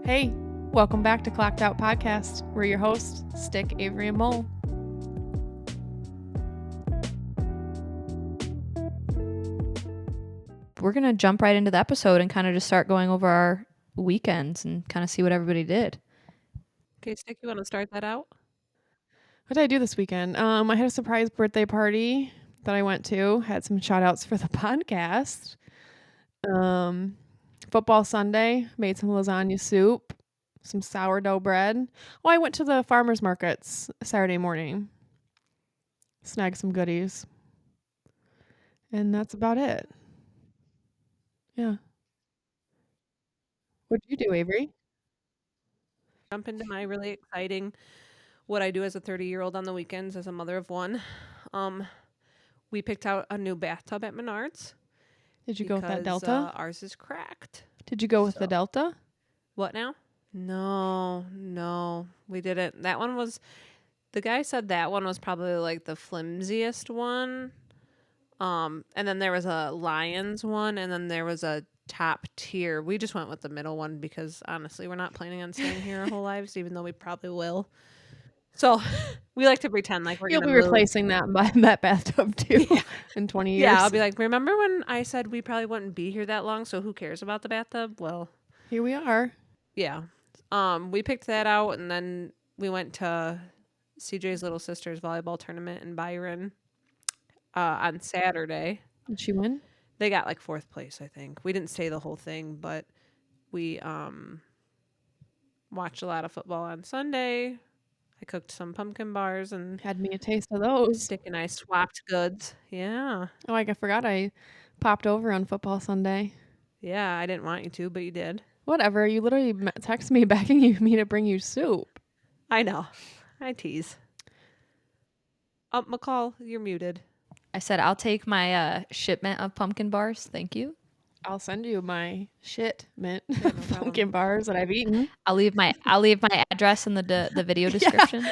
Hey, welcome back to Clocked Out Podcast. We're your hosts, Stick, Avery, and Mole. We're going to jump right into the episode and kind of just start going over our weekends and kind of see what everybody did. Okay, Stick, you want to start that out? What did I do this weekend? I had a surprise birthday party that I went to. Had some shout outs for the podcast. Football Sunday, made some lasagna soup, some sourdough bread. Oh, I went to the farmers markets Saturday morning. Snagged some goodies. And that's about it. Yeah. What'd you do, Avery? Jump into my really exciting what I do as a 30-year-old on the weekends as a mother of one. We picked out a new bathtub at Menards. Did you go with that because, Delta? Ours is cracked. Did you go with the Delta? What now? No, we didn't. That one was, the guy said that one was probably like the flimsiest one. And then there was a Lions one, and then there was a top tier. We just went with the middle one because honestly, we're not planning on staying here our whole lives, even though we probably will. So we like to pretend like we're You'll gonna be replacing that by that bathtub too in 20 years. Yeah, I'll be like, remember when I said we probably wouldn't be here that long? So who cares about the bathtub? Well, here we are. yeah. We picked that out, and then we went to CJ's little sister's volleyball tournament in Byron on Saturday. Did she win? They got like 4th place, I think. We didn't stay the whole thing, but we watched a lot of football on Sunday. I cooked some pumpkin bars and Had me a taste of those. Stick and I swapped goods. Yeah. Oh, I forgot I popped over on football Sunday. Yeah, I didn't want you to, but you did. Whatever. You literally texted me begging me to bring you soup. I know. I tease. Oh, McCall, you're muted. I said, I'll take my shipment of pumpkin bars. Thank you. I'll send you my shipment of pumpkin bars that I've eaten. I'll leave my address in the video description.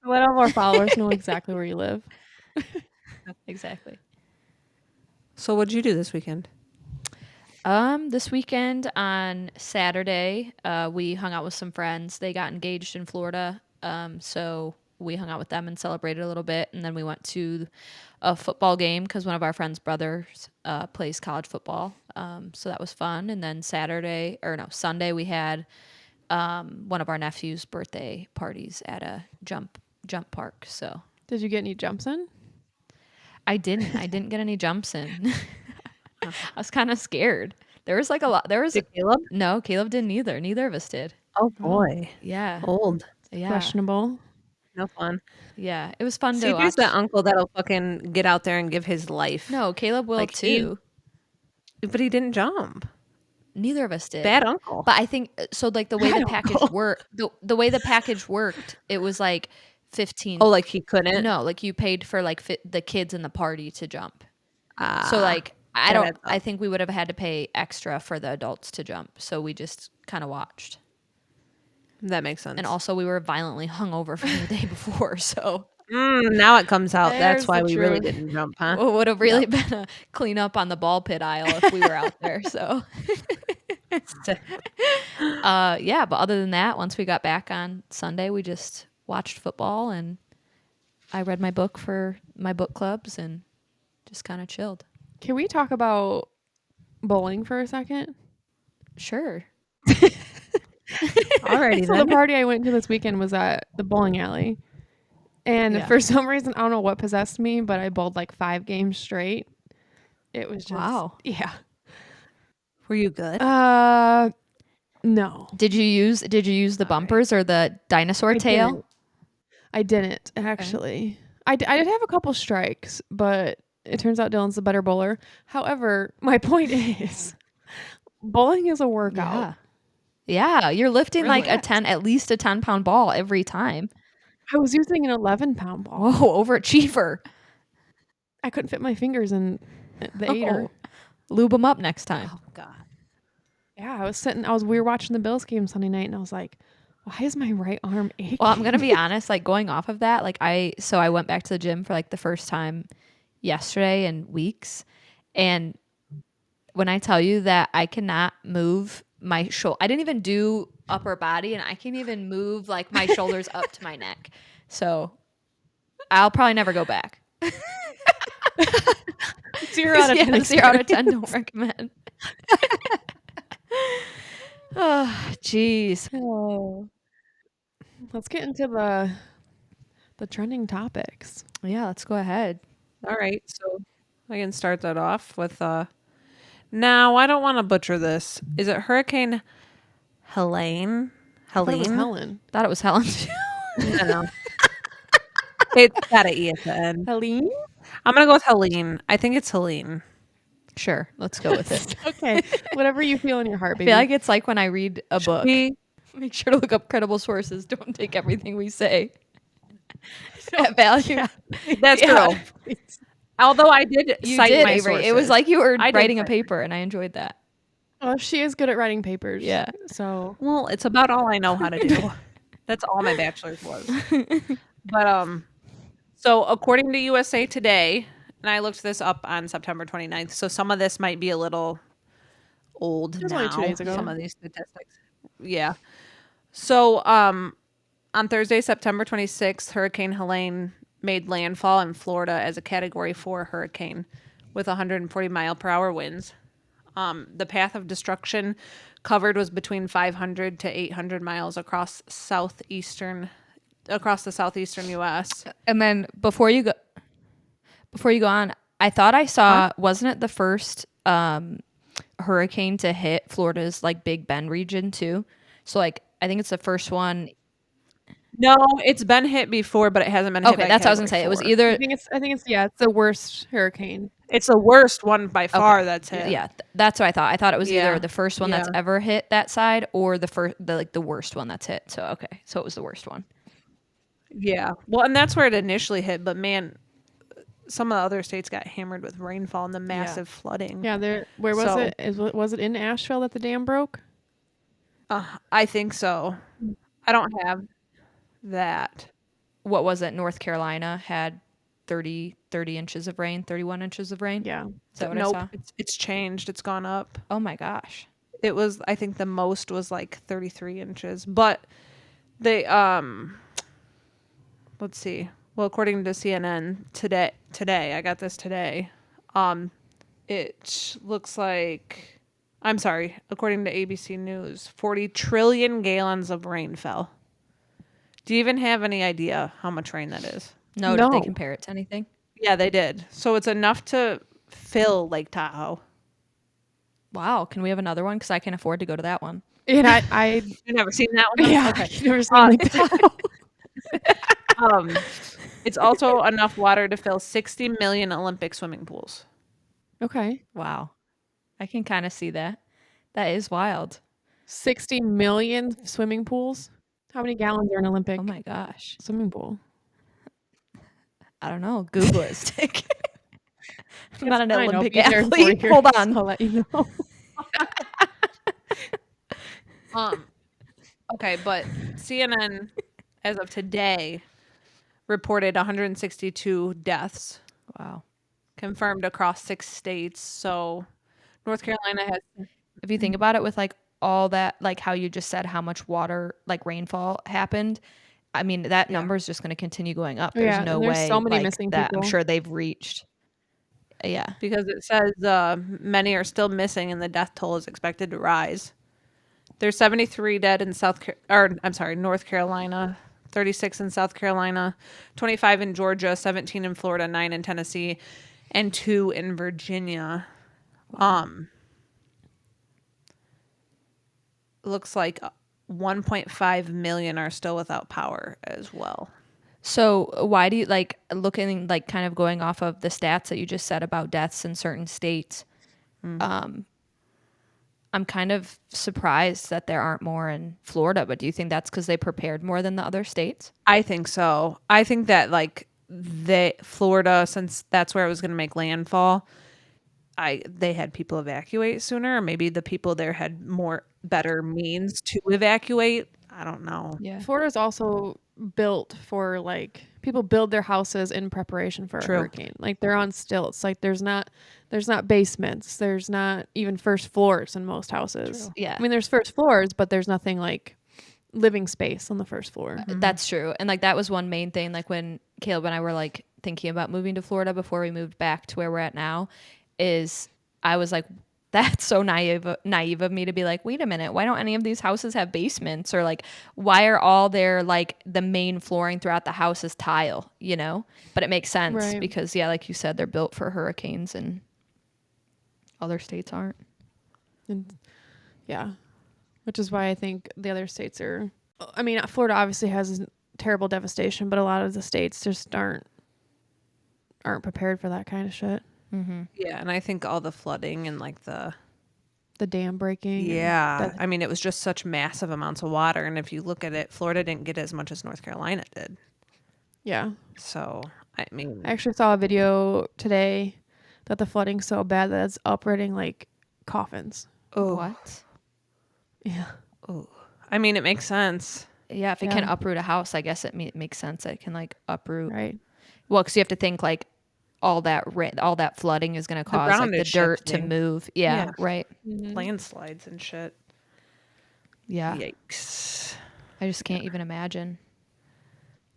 Let all our followers know exactly where you live. Exactly. So what'd you do this weekend? This weekend on Saturday, we hung out with some friends. They got engaged in Florida. So we hung out with them and celebrated a little bit. And then we went to a football game because one of our friends' brothers plays college football. So that was fun. And then Sunday, we had one of our nephew's birthday parties at a jump park. So did you get any jumps in? I didn't get any jumps in. I was kind of scared. There was like a lot. Did Caleb? No, Caleb didn't either. Neither of us did. Oh boy. Yeah. Old. Yeah. Questionable. No fun. Yeah. It was fun to watch. CJ's that uncle that'll fucking get out there and give his life. No, Caleb will too. But he didn't jump. Neither of us did. Bad uncle. But I think so. Like the way the package worked, the way the package worked, it was like 15. Oh, like he couldn't? No, like you paid for like the kids in the party to jump. So like I think we would have had to pay extra for the adults to jump. So we just kind of watched. That makes sense. And also we were violently hungover from the day before. So now it comes out. There's That's why the we really truth. didn't jump, huh? it would have really been a clean up on the ball pit aisle if we were out there. So yeah, but other than that, once we got back on Sunday, we just watched football and I read my book for my book clubs and just kind of chilled. Can we talk about bowling for a second? Sure. Alrighty So then. the party I went to this weekend was at the bowling alley. And for some reason, I don't know what possessed me, but I bowled like 5 games straight. It was just, Wow. Yeah. Were you good? No. Did you use the bumpers or the dinosaur tail? I didn't actually. I did have a couple strikes, but it turns out Dylan's the better bowler. However, my point is, bowling is a workout. Yeah, you're lifting like at least a 10-pound ball every time. I was using an 11-pound ball. Whoa, overachiever. I couldn't fit my fingers in the 8er. Lube them up next time. Oh God. Yeah, we were watching the Bills game Sunday night, and I was like, why is my right arm aching? Well, I'm gonna be honest, like going off of that, like I went back to the gym for like the first time yesterday in weeks, and when I tell you that I cannot move my shoulder. I didn't even do upper body, and I can't even move like my shoulders up to my neck. So I'll probably never go back. 0 out of 10. 0 out of 10. Don't recommend. Oh, jeez. Oh. Let's get into the trending topics. Yeah, let's go ahead. All right, so I can start that off with now I don't want to butcher this. Is it Hurricane Helene? I thought it was Helene? Helen. Thought it was Helen. No. It's got an E at the end. Helene? I'm gonna go with Helene. I think it's Helene. Sure, let's go with it. Okay. Whatever you feel in your heart, I baby. feel like it's like when I read a book. We- Make sure to look up credible sources. Don't take everything we say at value. That's Yeah. true. Although I did You cite did, my Avery. sources. It was like you were I did writing a cite- paper, and I enjoyed that. Oh, she is good at writing papers. Yeah. So Well, it's about all I know how to do. That's all my bachelor's was. But so according to USA Today, and I looked this up on September 29th, so some of this might be a little old It was now. only 2 days ago. Some of these statistics. Yeah. So on Thursday, September 26th, Hurricane Helene made landfall in Florida as a Category 4 hurricane with 140-mile-per-hour winds. The path of destruction covered was between 500 to 800 miles across the southeastern U.S. And then before you go on, I thought I saw wasn't it the first hurricane to hit Florida's like Big Bend region too? So like I think it's the first one. No, it's been hit before, but it hasn't been hit. Okay, by that's what I was gonna say. Category It was 4. either I think it's it's the worst hurricane. It's the worst one by far that's hit. yeah, that's what I thought. I thought it was Yeah. either the first one that's Yeah. ever hit that side or the worst one that's hit. So okay, so it was the worst one. Yeah. Well, and that's where it initially hit, but man, some of the other states got hammered with rainfall and the massive flooding. Yeah, where was So- it? Was it in Asheville that the dam broke? I think so. I don't have that. What was it? North Carolina had 30 inches of rain, 31 inches of rain. Yeah. Is that what Nope. I saw? It's changed. It's gone up. Oh my gosh. It was, I think the most was like 33 inches. But they let's see. Well, according to CNN today, I got this today. It looks like, I'm sorry, according to ABC News, 40 trillion gallons of rain fell. Do you even have any idea how much rain that is? No, did they No. compare it to anything? Yeah, they did. So it's enough to fill Lake Tahoe. Wow. Can we have another one? Because I can't afford to go to that one. And I You've never seen that one? yeah, Okay. I've never seen like that. It's also enough water to fill 60 million Olympic swimming pools. Okay. Wow. I can kind of see that. That is wild. 60 million swimming pools. How many gallons are an Olympic Oh my gosh. swimming pool? I don't know. Google it, Stick. I'm not an Fine, I'll Olympic be there in 4 athlete. years. Hold on. I'll let you know. Okay, but CNN, as of today, reported 162 deaths Wow. confirmed across 6 states. So North Carolina has, If you think about it with like all that, like how you just said how much water, like rainfall happened, I mean, that number is just going to continue going up. There's Yeah, no and there's way so many like, missing that I'm people. sure they've reached. Yeah. because it says many are still missing and the death toll is expected to rise. There's 73 dead in North Carolina, 36 in South Carolina, 25 in Georgia, 17 in Florida, 9 in Tennessee, and 2 in Virginia. Looks like 1.5 million are still without power as well. So why do you like looking like kind of going off of the stats that you just said about deaths in certain states? I'm kind of surprised that there aren't more in Florida, but do you think that's because they prepared more than the other states? I think so. I think that like Florida, since that's where it was going to make landfall, they had people evacuate sooner, or maybe the people there had better means to evacuate. I don't know. Yeah. Florida's also built for like people build their houses in preparation for a True. hurricane. Like they're on stilts. Like there's not basements. There's not even first floors in most houses. True. Yeah. I mean, there's first floors, but there's nothing like living space on the first floor. That's true. And like that was one main thing, like when Caleb and I were like thinking about moving to Florida before we moved back to where we're at now, is I was like, that's so naive of me to be like, wait a minute, why don't any of these houses have basements? Or like, why are all their like the main flooring throughout the house is tile, you know? But it makes sense Right. because yeah, like you said, they're built for hurricanes and other states aren't. And yeah, which is why I think the other states are. I mean, Florida obviously has terrible devastation, but a lot of the states just aren't prepared for that kind of shit. Mm-hmm. Yeah, and I think all the flooding and like the dam breaking. yeah, I mean, it was just such massive amounts of water, and if you look at it, Florida didn't get as much as North Carolina did. Yeah. So I mean, I actually saw a video today that the flooding's so bad that it's uprooting like coffins. What? Yeah. oh, I mean, it makes sense. Yeah, if it can Yeah. uproot a house, I guess it makes sense that it can like uproot. Right. Well, because you have to think like all that flooding is going to cause like ground the is dirt to shifting. move. Yeah, Yeah. right. Landslides and shit. Yeah, Yikes. I just can't even imagine.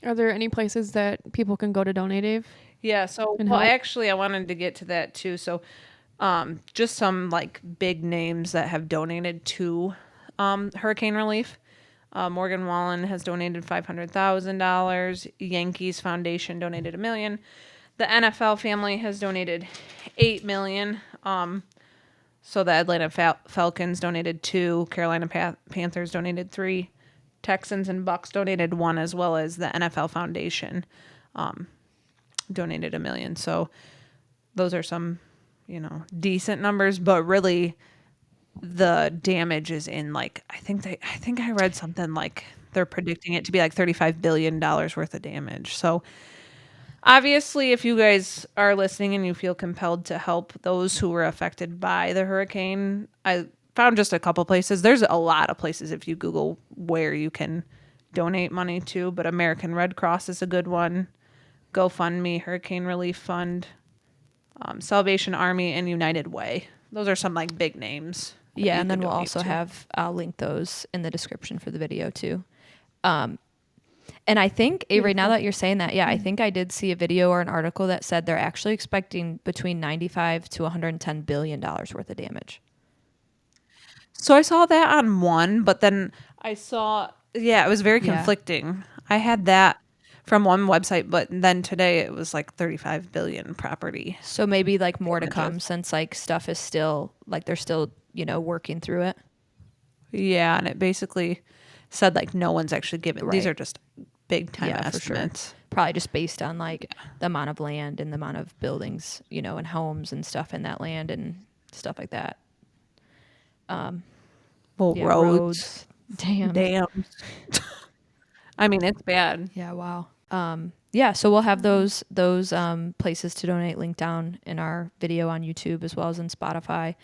Are there any places that people can go to donate, Dave? Yeah, so And well, help? actually, I wanted to get to that too. So, just some like big names that have donated to hurricane relief. Morgan Wallen has donated $500,000. Yankees Foundation donated $1 million. The NFL family has donated $8 million. So the Atlanta Falcons donated 2. Carolina Panthers donated 3. Texans and Bucks donated 1, as well as the NFL Foundation donated $1 million. So those are some, decent numbers, but really the damage is in like I think I read something like they're predicting it to be like $35 billion worth of damage. So obviously, if you guys are listening and you feel compelled to help those who were affected by the hurricane, I found just a couple places. There's a lot of places if you Google where you can donate money to, but American Red Cross is a good one. GoFundMe, Hurricane Relief Fund, Salvation Army, and United Way. Those are some like big names. Yeah, and then we'll also I'll link those in the description for the video too. And I think, Avery, now that you're saying that, yeah, I think I did see a video or an article that said they're actually expecting between $95 to $110 billion worth of damage. So I saw that on one, but then I saw, it was very Yeah. conflicting. I had that from one website, but then today it was like 35 billion property. So maybe like more to Damages. come since like stuff is still like they're still, working through it. Yeah, and it basically said like no one's actually given. These Right. are just big time Yeah, for sure. estimates. Probably just based on like the amount of land and the amount of buildings, and homes and stuff in that land and stuff like that. Well, Yeah, roads, dams. dams. I mean, it's bad. Yeah, wow. Yeah, so we'll have those places to donate linked down in our video on YouTube as well as in Spotify.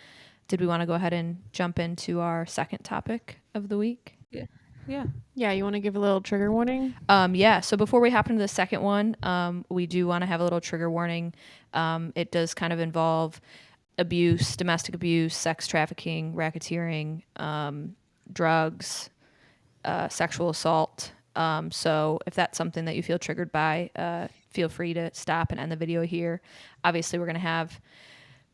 Did we want to go ahead and jump into our second topic of the week? Yeah. Yeah, you want to give a little trigger warning? Yeah, so before we hop into the second one, we do want to have a little trigger warning. It does kind of involve abuse, domestic abuse, sex trafficking, racketeering, drugs, sexual assault. So if that's something that you feel triggered by, feel free to stop and end the video here. Obviously, we're going to have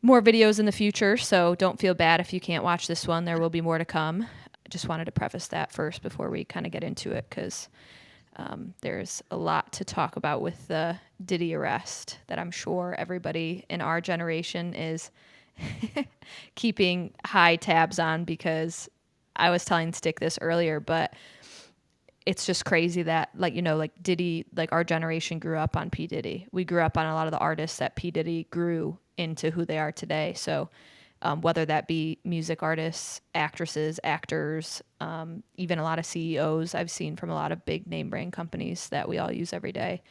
more videos in the future, so don't feel bad if you can't watch this one. There will be more to come. I just wanted to preface that first before we kind of get into it because there's a lot to talk about with the Diddy arrest that I'm sure everybody in our generation is keeping high tabs on because I was telling Stick this earlier, but it's just crazy that like Diddy, like our generation grew up on P. Diddy. We grew up on a lot of the artists that P. Diddy grew into who they are today. So whether that be music artists, actresses, actors, even a lot of CEOs I've seen from a lot of big name brand companies that we all use every day.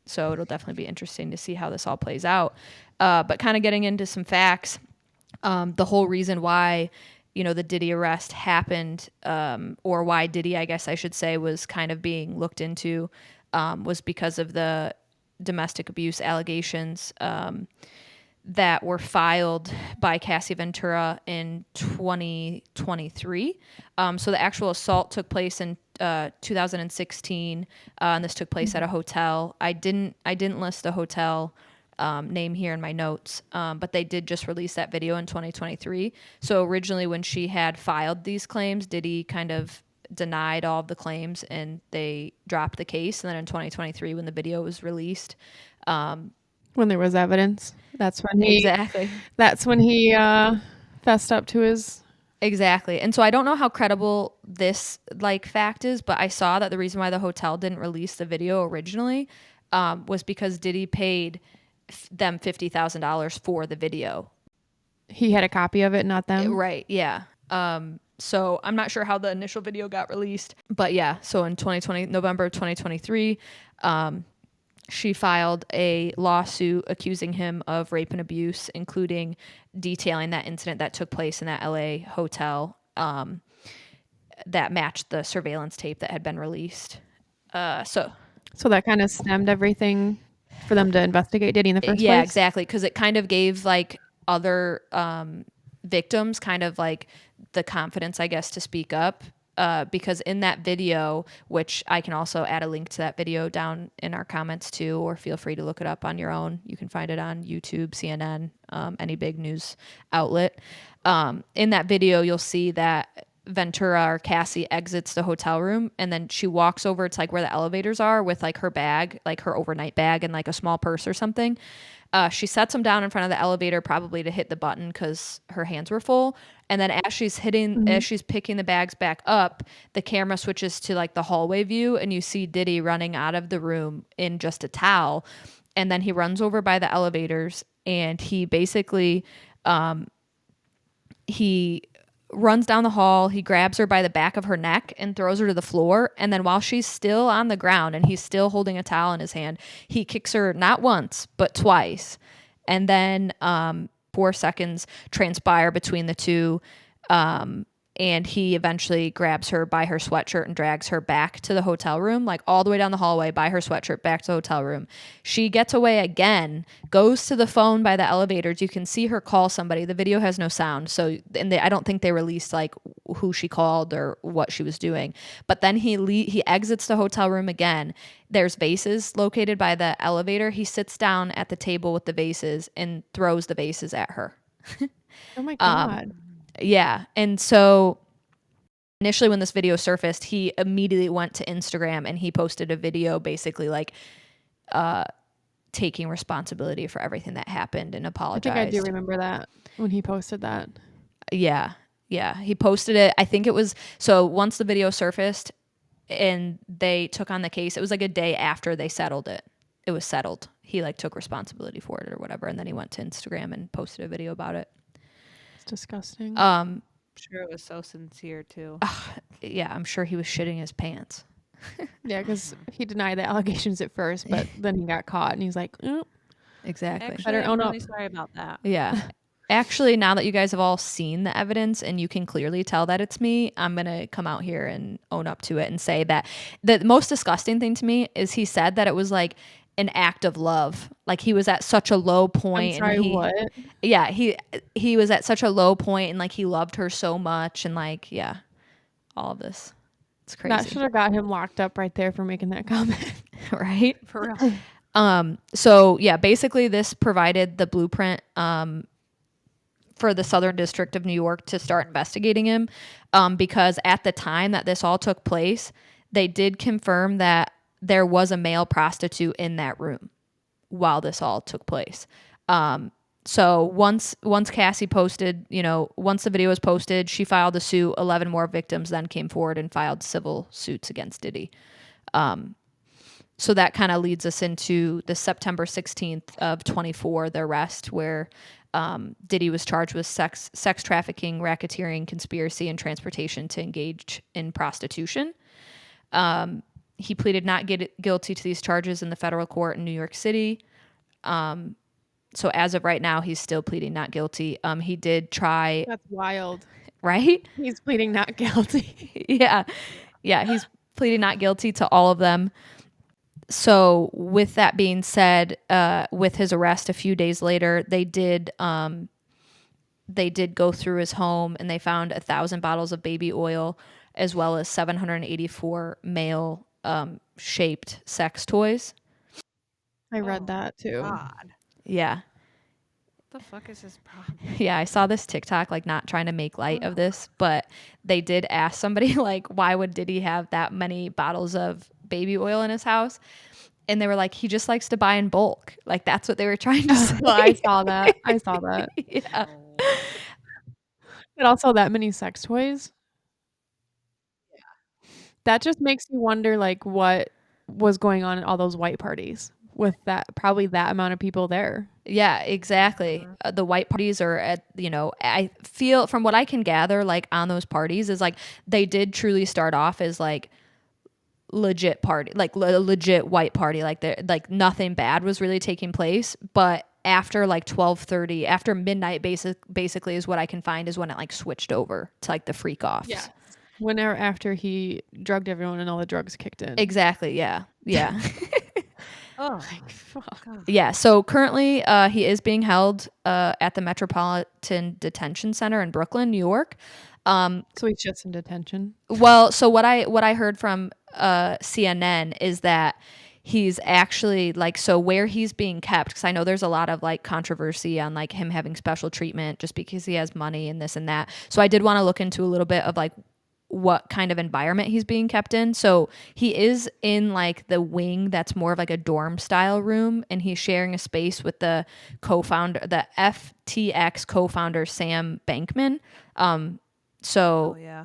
So it'll definitely be interesting to see how this all plays out. But kind of getting into some facts, the whole reason why the Diddy arrest happened, or why Diddy, I guess I should say, was kind of being looked into, was because of the domestic abuse allegations that were filed by Cassie Ventura in 2023. So the actual assault took place in 2016, and this took place at a hotel. I didn't list the hotel name here in my notes, but they did just release that video in 2023. So originally, when she had filed these claims, Diddy kind of denied all of the claims, and they dropped the case. And then in 2023, when the video was released, When there was evidence, that's when exactly. he fessed up to his. Exactly. And so I don't know how credible this like fact is, but I saw that the reason why the hotel didn't release the video originally was because Diddy paid them $50,000 for the video. He had a copy of it, not them. Right. Yeah. So I'm not sure how the initial video got released, but yeah. So in November 2023, she filed a lawsuit accusing him of rape and abuse, including detailing that incident that took place in that LA hotel that matched the surveillance tape that had been released. So that kind of stemmed everything for them to investigate Diddy in the first place? Yeah, exactly. Because it kind of gave like other victims kind of like the confidence, I guess, to speak up. Because in that video, which I can also add a link to that video down in our comments too, or feel free to look it up on your own. You can find it on YouTube, CNN, any big news outlet. In that video, you'll see that Ventura or Cassie exits the hotel room, and then she walks over to like where the elevators are with like her bag, like her overnight bag and like a small purse or something. She sets him down in front of the elevator, probably to hit the button because her hands were full. And then as she's picking the bags back up, the camera switches to like the hallway view, and you see Diddy running out of the room in just a towel. And then he runs over by the elevators, and he basically, he runs down the hall. He grabs her by the back of her neck and throws her to the floor. And then while she's still on the ground and he's still holding a towel in his hand, he kicks her not once, but twice. And then 4 seconds transpire between the two. And he eventually grabs her by her sweatshirt and drags her back to the hotel room, like all the way down the hallway by her sweatshirt back to the hotel room. She gets away again, goes to the phone by the elevators. You can see her call somebody. The video has no sound. So, I don't think they released like who she called or what she was doing. But then he exits the hotel room again. There's vases located by the elevator. He sits down at the table with the vases and throws the vases at her. Oh my God. Yeah. And so initially when this video surfaced, he immediately went to Instagram and he posted a video basically like taking responsibility for everything that happened and apologized. I think I do remember that when he posted that. Yeah. Yeah. He posted it. I think it was, so once the video surfaced and they took on the case, it was like a day after they settled it. It was settled. He like took responsibility for it or whatever. And then he went to Instagram and posted a video about it. Disgusting. I'm sure it was so sincere too. Yeah, I'm sure he was shitting his pants. Yeah, because he denied the allegations at first, but then he got caught and he's like, Exactly. Actually, I'm really sorry about that. Yeah. Actually, now that you guys have all seen the evidence and you can clearly tell that it's me, I'm going to come out here and own up to it and say that the most disgusting thing to me is he said that it was like an act of love. Like he was at such a low point. I'm sorry, what? Yeah, he was at such a low point and like he loved her so much and like, yeah, all of this. It's crazy. That should have got him locked up right there for making that comment. Right? For real. So yeah, basically this provided the blueprint for the Southern District of New York to start investigating him, because at the time that this all took place, they did confirm that there was a male prostitute in that room while this all took place. So once Cassie posted, once the video was posted, she filed a suit. 11 more victims then came forward and filed civil suits against Diddy. So that kind of leads us into the September 16th of 24, the arrest where Diddy was charged with sex trafficking, racketeering, conspiracy, and transportation to engage in prostitution. He pleaded not guilty to these charges in the federal court in New York City. So as of right now, he's still pleading not guilty. He did try. That's wild. Right? He's pleading not guilty. Yeah. Yeah. He's pleading not guilty to all of them. So with that being said, with his arrest a few days later, they did go through his home and they found 1,000 bottles of baby oil as well as 784 male shaped sex toys. I read Oh, that too. God. Yeah. What the fuck is his problem? Yeah, I saw this TikTok, like not trying to make light of this, but they did ask somebody like, why would Diddy have that many bottles of baby oil in his house? And they were like, he just likes to buy in bulk. Like that's what they were trying to say. I saw that. I saw that. Yeah. But also that many sex toys. That just makes you wonder, like, what was going on at all those white parties with that probably that amount of people there. Yeah, exactly. The white parties are at, I feel from what I can gather, like on those parties is like they did truly start off as like legit party, like legit white party, like like nothing bad was really taking place, but after like 12:30, after midnight basically is what I can find is when it like switched over to like the freak offs. Yeah. Whenever after he drugged everyone and all the drugs kicked in. Exactly, yeah. Yeah. Oh, Like, fuck. God. Yeah, so currently he is being held at the Metropolitan Detention Center in Brooklyn, New York. So he's just in detention. Well, so what I heard from CNN is that he's actually like, so where he's being kept, because I know there's a lot of like controversy on like him having special treatment just because he has money and this and that. So I did want to look into a little bit of like what kind of environment he's being kept in. So he is in like the wing that's more of like a dorm style room, and he's sharing a space with the co-founder, the FTX co-founder Sam Bankman. So Oh, yeah.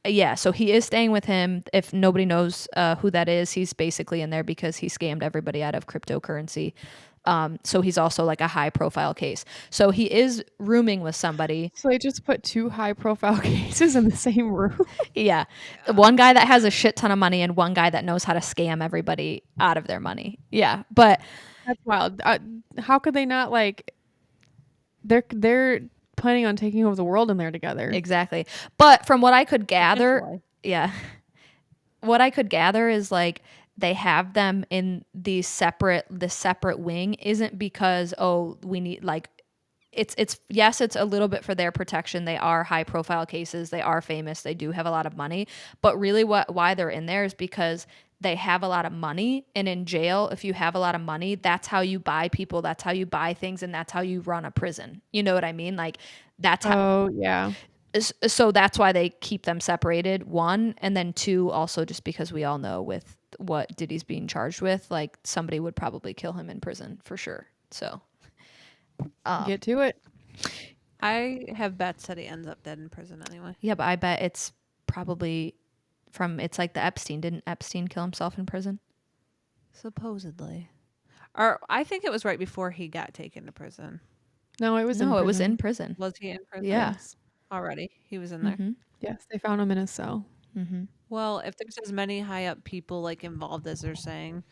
yeah, so he is staying with him. If nobody knows who that is, he's basically in there because he scammed everybody out of cryptocurrency. So he's also like a high profile case. So he is rooming with somebody. So they just put two high profile cases in the same room. Yeah. One guy that has a shit ton of money and one guy that knows how to scam everybody out of their money. Yeah. But That's wild. How could they not like they're planning on taking over the world in there together. exactly. But from what I could gather, Potentially. yeah. What I could gather is like they have them in the separate wing isn't because we need like it's yes, it's a little bit for their protection. They are high profile cases, they are famous, they do have a lot of money, but really why they're in there is because they have a lot of money, and in jail if you have a lot of money, that's how you buy people, that's how you buy things, and that's how you run a prison. You know what I mean? Like that's how Oh, yeah. so that's why they keep them separated, one, and then two, also just because we all know with what Diddy's being charged with, like somebody would probably kill him in prison for sure. So Get to it. I have bets that he ends up dead in prison anyway. yeah, but I bet it's probably it's like the Epstein. Didn't Epstein kill himself in prison? Supposedly. Or I think it was right before he got taken to prison. No, it was in No, prison. it was in prison. Was he in prison? Yeah. Yes. Already. He was in there. Mm-hmm. Yes, they found him in his cell. Mm-hmm. Well, if there's as many high up people like involved as they're saying,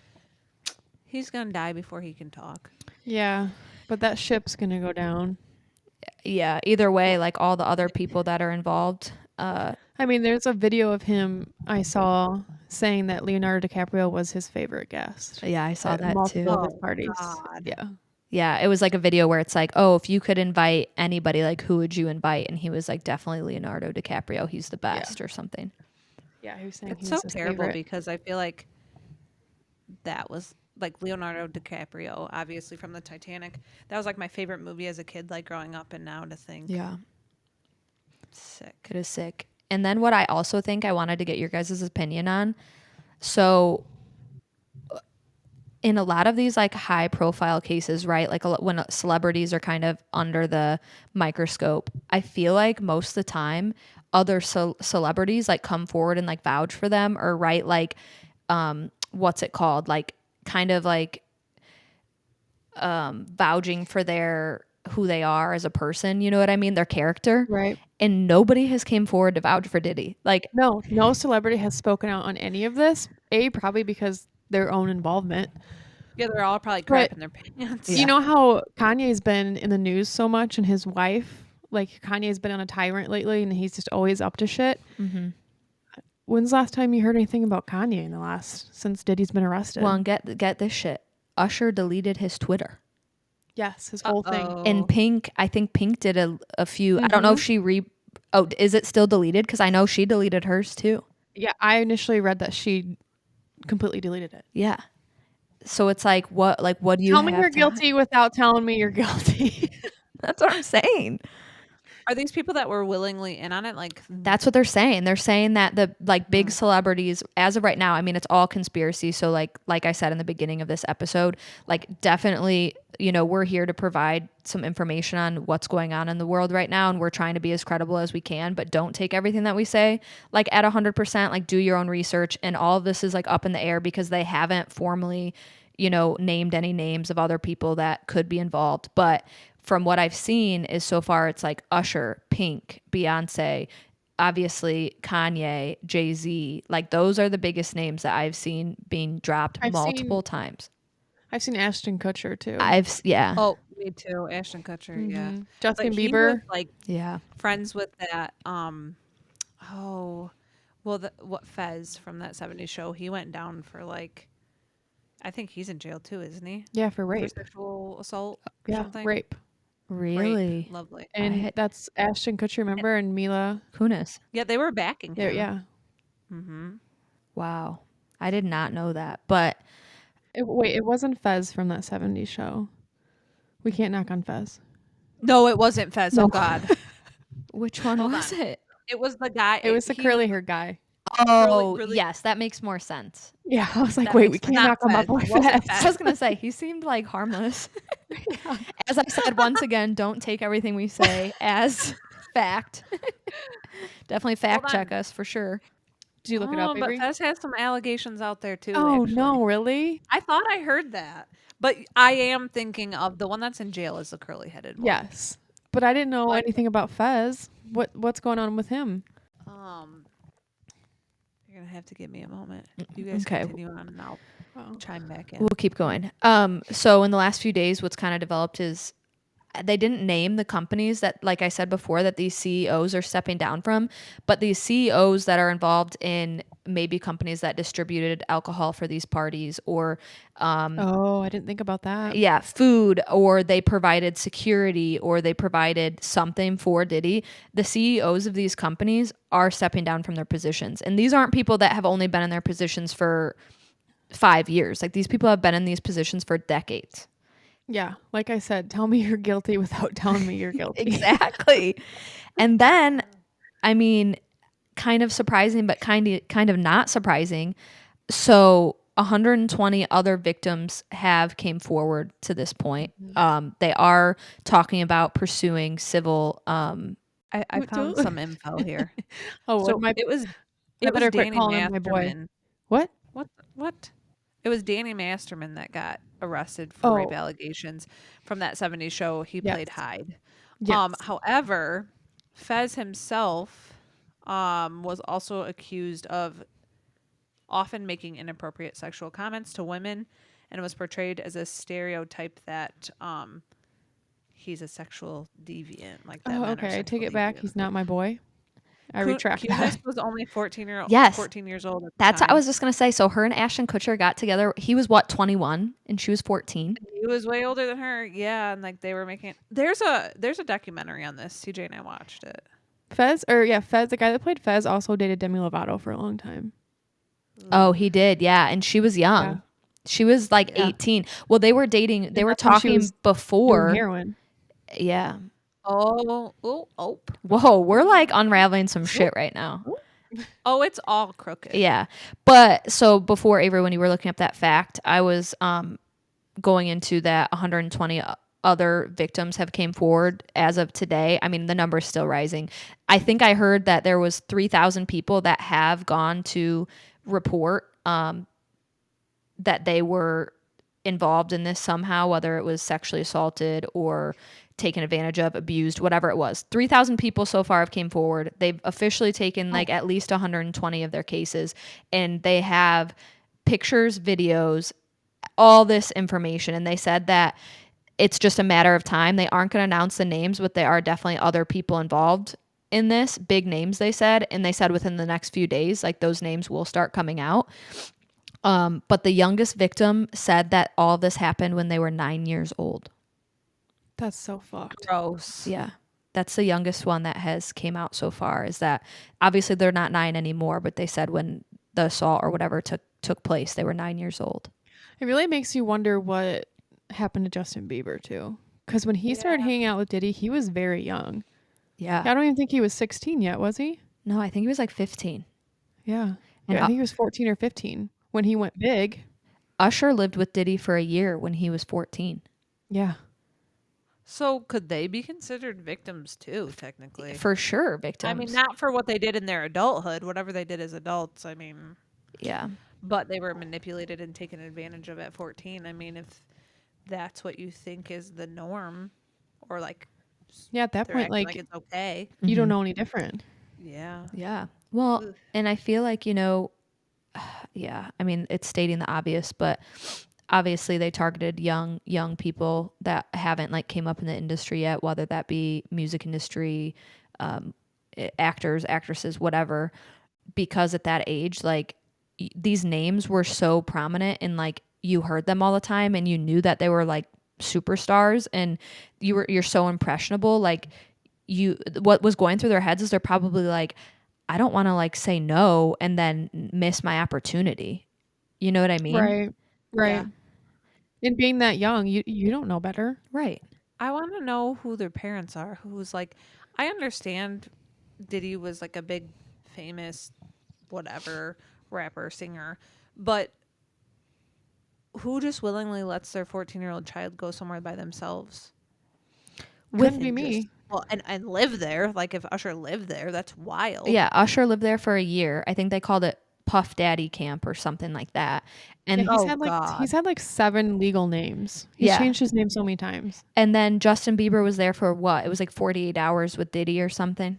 he's gonna die before he can talk. Yeah, but that ship's gonna go down. Yeah. Either way, like all the other people that are involved. I mean, there's a video of him I saw saying that Leonardo DiCaprio was his favorite guest. Yeah, I saw at that multiple too. of his Oh, parties. God. Yeah. Yeah, it was like a video where it's like, oh, if you could invite anybody, like who would you invite? And he was like, definitely Leonardo DiCaprio. He's the best or something. Yeah, he was saying It's he so was his terrible favorite. because I feel like that was like Leonardo DiCaprio, obviously from the Titanic. That was like my favorite movie as a kid, like growing up, and now to think Yeah, sick. it is sick. And then what I also think I wanted to get your guys' opinion on. So in a lot of these like high profile cases, right? Like when celebrities are kind of under the microscope, I feel like most of the time other celebrities like come forward and like vouch for them or write like what's it called? Like kind of like vouching for their who they are as a person, you know what I mean? Their character. Right. And nobody has came forward to vouch for Diddy. Like No celebrity has spoken out on any of this. Probably because their own involvement. Yeah, they're all probably But- crapping their pants. Yeah. You know how Kanye's been in the news so much, and his wife, like Kanye's been on a tyrant lately, and he's just always up to shit. mm-hmm. when's the last time you heard anything about Kanye since Diddy's been arrested? Well, and get this shit. Usher deleted his Twitter. Yes, his whole thing. And Pink, I think Pink did a few. I don't know if she is it still deleted? Because I know she deleted hers too. Yeah, I initially read that she completely deleted it. Yeah. So it's like, what do you Tell me have you're to guilty without telling me you're guilty. That's what I'm saying. Are these people that were willingly in on it? Like, That's what they're saying. They're saying that the big celebrities, as of right now, I mean, it's all conspiracy. So like I said in the beginning of this episode, like definitely, we're here to provide some information on what's going on in the world right now, and we're trying to be as credible as we can. But don't take everything that we say like at 100%. Like do your own research, and all of this is like up in the air because they haven't formally, named any names of other people that could be involved, but from what I've seen is so far it's like Usher, Pink, Beyonce, obviously Kanye, Jay-Z. Like those are the biggest names that I've seen being dropped multiple times. I've seen Ashton Kutcher too. Oh, me too. Ashton Kutcher, yeah. Justin But Bieber. He was, like, yeah, friends with that. What Fez from that '70s show? He went down for like, I think he's in jail too, isn't he? Yeah, for rape. For sexual assault. Yeah, something? rape. really. Rape. Lovely. And that's Ashton Kutcher, remember? And Mila Kunis. Yeah, they were backing him. Yeah. Mm-hmm. Wow, I did not know that. But It wasn't Fez from that '70s show. We can't knock on Fez. No, it wasn't Fez. No. Oh God. which one was it? It was the guy. It was the curly hair guy. Oh, really- yes, that makes more sense. Yeah, I was like, That wait, makes we sense. can't knock him up Not like Fez. It wasn't Fez. I was gonna say he seemed like harmless. As I said once again, don't take everything we say as fact. Definitely fact check us for sure. Did you look it up, But Avery? Fez has some allegations out there too. Oh, actually. no, really? I thought I heard that, but I am thinking of the one that's in jail is the curly-headed one. Yes. But I didn't know What? anything about Fez. What's going on with him? You're gonna have to give me a moment. You guys Okay. continue on, and I'll Oh. chime back in. We'll keep going. So in the last few days, what's kind of developed is they didn't name the companies that, like I said before, that these CEOs are stepping down from, but these CEOs that are involved in maybe companies that distributed alcohol for these parties, or Oh, I didn't think about that. yeah, food, or they provided security, or they provided something for Diddy. The CEOs of these companies are stepping down from their positions. And these aren't people that have only been in their positions for 5 years. Like these people have been in these positions for decades. Yeah, like I said, tell me you're guilty without telling me you're guilty. Exactly. And then, I mean, kind of surprising, but kind of not surprising. So 120 other victims have came forward to this point. They are talking about pursuing civil. I found some info here. Oh, So my, it was I better quit Danny calling him my boy. Masterman. What? What? It was Danny Masterman that got arrested for rape Oh. allegations from that '70s show. He played Yes. Hyde. Yes. However, Fez himself was also accused of often making inappropriate sexual comments to women, and was portrayed as a stereotype that he's a sexual deviant. Like that. Oh, men are okay. I take sexual it back. deviants. He's not my boy. I retract Kunis that. was only 14 Yes. years old. At the That's time. I was just gonna say. So her and Ashton Kutcher got together. He was 21, and she was 14. He was way older than her. Yeah, and like they were making. There's a documentary on this. CJ and I watched it. Fez, the guy that played Fez also dated Demi Lovato for a long time. Oh, he did. Yeah, and she was young. Yeah. She was like 18. Well, they were dating. They were that's when she talking was before. Doing heroin. Yeah. Oh. Whoa, we're like unraveling some shit right now. Oh, it's all crooked. Yeah. But so before, Avery, when you were looking up that fact, I was going into that 120 other victims have came forward as of today. I mean, the number is still rising. I think I heard that there was 3,000 people that have gone to report that they were involved in this somehow, whether it was sexually assaulted or taken advantage of, abused, whatever it was. 3,000 people so far have came forward. They've officially taken like at least 120 of their cases, and they have pictures, videos, all this information. And they said that it's just a matter of time. They aren't going to announce the names, but there are definitely other people involved. in this, big names they said, and they said within the next few days, like those names will start coming out. But the youngest victim said that all of this happened when they were 9 years old. That's so fucked. Gross. Yeah. That's the youngest one that has came out so far, is that obviously they're not 9 anymore, but they said when the assault or whatever took place, they were 9 years old. It really makes you wonder what happened to Justin Bieber too. Because when he started hanging out with Diddy, he was very young. Yeah. I don't even think he was 16 yet, was he? No, I think he was like 15. Yeah. And Yeah, I think he was 14 or 15 when he went big. Usher lived with Diddy for a year when he was 14. Yeah. So could they be considered victims too, technically? For sure, victims. I mean, not for what they did in their adulthood, whatever they did as adults. I mean, yeah. but they were manipulated and taken advantage of at 14. I mean, if that's what you think is the norm, or like Yeah, at that they're point, acting like, like it's okay. you don't know any different. Yeah. Yeah. Well, Ugh. and I feel like, yeah, I mean, it's stating the obvious, but obviously they targeted young people that haven't like came up in the industry yet, whether that be music industry, actors, actresses, whatever, because at that age, like these names were so prominent and like you heard them all the time and you knew that they were like superstars and you're so impressionable. Like what was going through their heads is they're probably like, I don't want to like say no and then miss my opportunity. You know what I mean? Right. Right. Yeah. And being that young, you don't know better. Right. I want to know who their parents are. Who's like, I understand Diddy was like a big, famous, whatever rapper, singer, but who just willingly lets their 14-year-old child go somewhere by themselves? Couldn't be And me. just- well, and live there. Like if Usher lived there, that's wild. Yeah, Usher lived there for a year. I think they called it Puff Daddy Camp or something like that. And Yeah, Oh, he's had like 7 legal names. He's Yeah. changed his name so many times. and then Justin Bieber was there for what? It was like 48 hours with Diddy or something.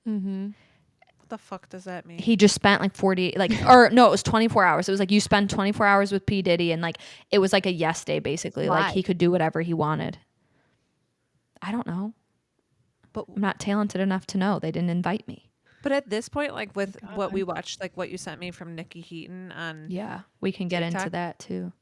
Mm-hmm. What the fuck does that mean? He just spent like 40 like or no, it was 24 hours. It was like you spend 24 hours with P Diddy and like it was like a yes day basically. Why? Like he could do whatever he wanted. I don't know. But I'm not talented enough to know. They didn't invite me. but at this point, like with God. what we watched, like what you sent me from Nikki Heaton on Yeah, we can get into TikTok? that too.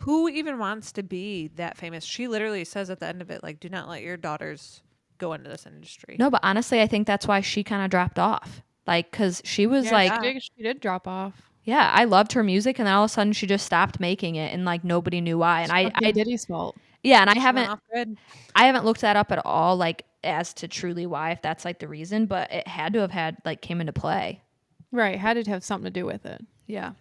who even wants to be that famous? She literally says at the end of it, like, do not let your daughters go into this industry. No, but honestly, I think that's why she kind of dropped off. Like, cause she was like, she did drop off. yeah, I loved her music, and then all of a sudden she just stopped making it, and like nobody knew why. And I Diddy's fault. yeah, and She went off grid. I haven't looked that up at all, like as to truly why, if that's like the reason, but it had to have had like came into play. Right. Had to have something to do with it. Yeah.